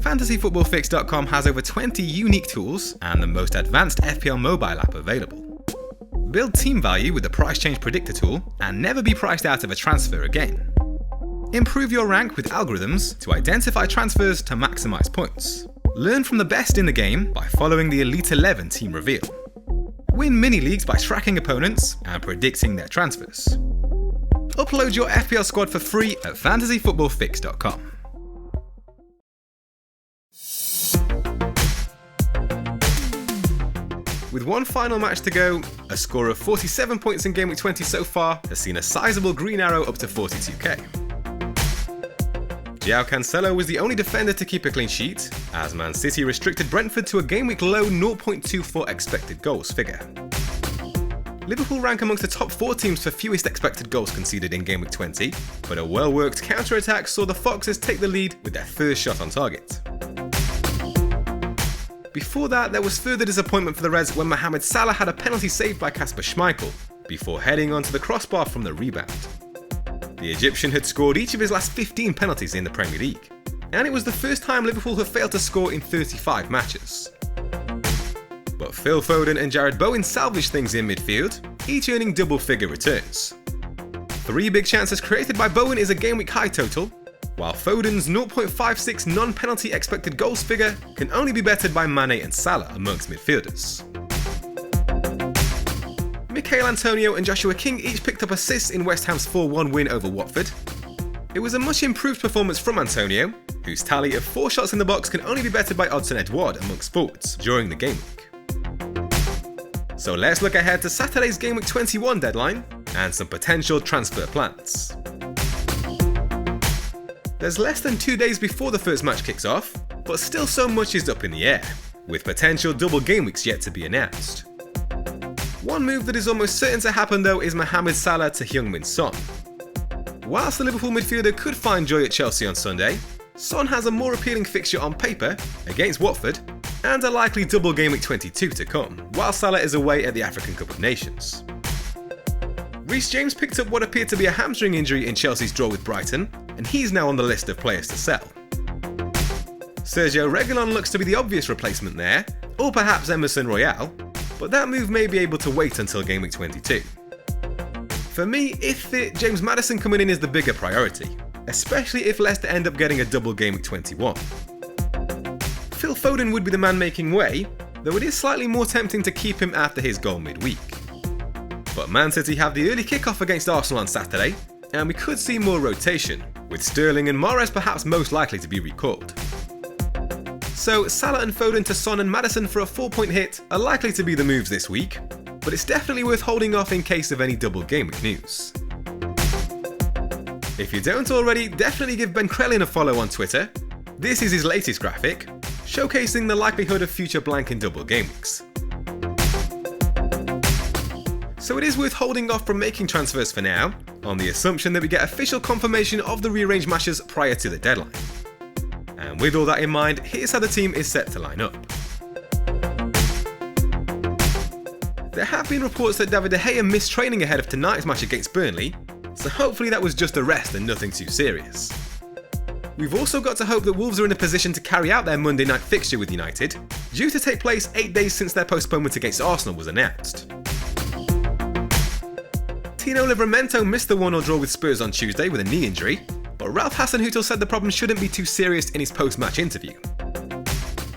FantasyFootballFix.com has over 20 unique tools and the most advanced FPL mobile app available. Build team value with the price change predictor tool and never be priced out of a transfer again. Improve your rank with algorithms to identify transfers to maximize points. Learn from the best in the game by following the Elite 11 team reveal. Win mini-leagues by tracking opponents and predicting their transfers. Upload your FPL squad for free at FantasyFootballFix.com. With one final match to go, a score of 47 points in Gameweek 20 so far has seen a sizable green arrow up to 42k. João Cancelo was the only defender to keep a clean sheet, as Man City restricted Brentford to a Gameweek low 0.24 expected goals figure. Liverpool rank amongst the top 4 teams for fewest expected goals conceded in Gameweek 20, but a well-worked counter-attack saw the Foxes take the lead with their first shot on target. Before that, there was further disappointment for the Reds when Mohamed Salah had a penalty saved by Kasper Schmeichel, before heading onto the crossbar from the rebound. The Egyptian had scored each of his last 15 penalties in the Premier League, and it was the first time Liverpool have failed to score in 35 matches. But Phil Foden and Jarrod Bowen salvaged things in midfield, each earning double-figure returns. 3 big chances created by Bowen is a Gameweek high total, while Foden's 0.56 non-penalty expected goals figure can only be bettered by Mane and Salah amongst midfielders. Mikel Antonio and Joshua King each picked up assists in West Ham's 4-1 win over Watford. It was a much improved performance from Antonio, whose tally of 4 shots in the box can only be bettered by Odsonne Edouard amongst forwards during the game week. So let's look ahead to Saturday's Gameweek 21 deadline and some potential transfer plans. There's less than 2 days before the first match kicks off, but still so much is up in the air, with potential double game weeks yet to be announced. One move that is almost certain to happen though is Mohamed Salah to Heung-Min Son. Whilst the Liverpool midfielder could find joy at Chelsea on Sunday, Son has a more appealing fixture on paper against Watford and a likely double game week 22 to come, while Salah is away at the African Cup of Nations. Reece James picked up what appeared to be a hamstring injury in Chelsea's draw with Brighton, and he's now on the list of players to sell. Sergio Reguilon looks to be the obvious replacement there, or perhaps Emerson Royale, but that move may be able to wait until Game Week 22. For me, if fit, James Maddison coming in is the bigger priority, especially if Leicester end up getting a double Game Week 21. Phil Foden would be the man making way, though it is slightly more tempting to keep him after his goal midweek. But Man City have the early kickoff against Arsenal on Saturday, and we could see more rotation, with Sterling and Mahrez perhaps most likely to be recalled. So Salah and Foden to Son and Maddison for a 4-point hit are likely to be the moves this week, but it's definitely worth holding off in case of any double game week news. If you don't already, definitely give Ben Crellin a follow on Twitter. This is his latest graphic, showcasing the likelihood of future blank and double game weeks. So it is worth holding off from making transfers for now, on the assumption that we get official confirmation of the rearranged matches prior to the deadline. And with all that in mind, here's how the team is set to line up. There have been reports that David De Gea missed training ahead of tonight's match against Burnley, so hopefully that was just a rest and nothing too serious. We've also got to hope that Wolves are in a position to carry out their Monday night fixture with United, due to take place 8 days since their postponement against Arsenal was announced. Tino Livramento missed the 1-1 draw with Spurs on Tuesday with a knee injury, but Ralph Hasenhüttl said the problem shouldn't be too serious in his post-match interview.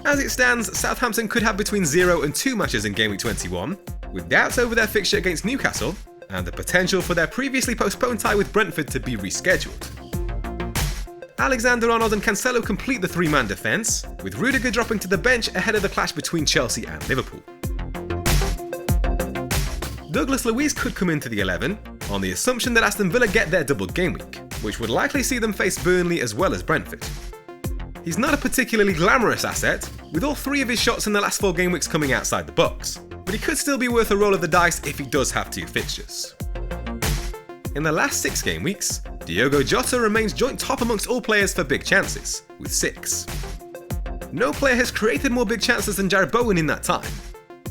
As it stands, Southampton could have between 0 and 2 matches in Game Week 21, with doubts over their fixture against Newcastle, and the potential for their previously postponed tie with Brentford to be rescheduled. Alexander-Arnold and Cancelo complete the 3-man defence, with Rudiger dropping to the bench ahead of the clash between Chelsea and Liverpool. Douglas Luiz could come into the 11, on the assumption that Aston Villa get their double game week, which would likely see them face Burnley as well as Brentford. He's not a particularly glamorous asset, with all 3 of his shots in the last 4 game weeks coming outside the box, but he could still be worth a roll of the dice if he does have 2 fixtures. In the last 6 game weeks, Diogo Jota remains joint top amongst all players for big chances, with 6. No player has created more big chances than Jarrod Bowen in that time,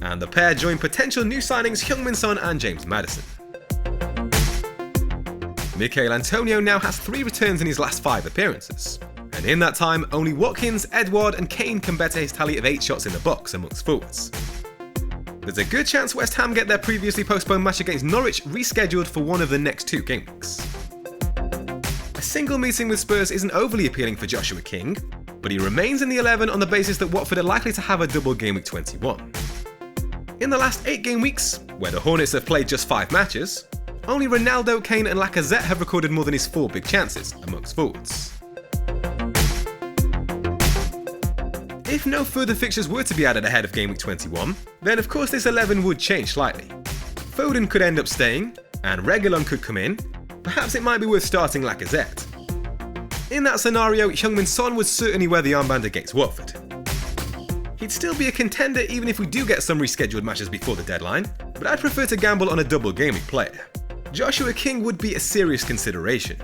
and the pair join potential new signings Heung-Min Son and James Maddison. Mikel Antonio now has 3 returns in his last 5 appearances, and in that time, only Watkins, Edouard and Kane can better his tally of 8 shots in the box amongst forwards. There's a good chance West Ham get their previously postponed match against Norwich rescheduled for one of the next 2 game weeks. A single meeting with Spurs isn't overly appealing for Joshua King, but he remains in the 11 on the basis that Watford are likely to have a double game week 21. In the last 8 game weeks, where the Hornets have played just 5 matches, only Ronaldo, Kane and Lacazette have recorded more than his 4 big chances amongst forwards. If no further fixtures were to be added ahead of game week 21, then of course this 11 would change slightly. Foden could end up staying, and Reguilon could come in. Perhaps it might be worth starting Lacazette. In that scenario, Heung-Min Son would certainly wear the armband against Watford. He'd still be a contender even if we do get some rescheduled matches before the deadline, but I'd prefer to gamble on a double game week player. Joshua King would be a serious consideration.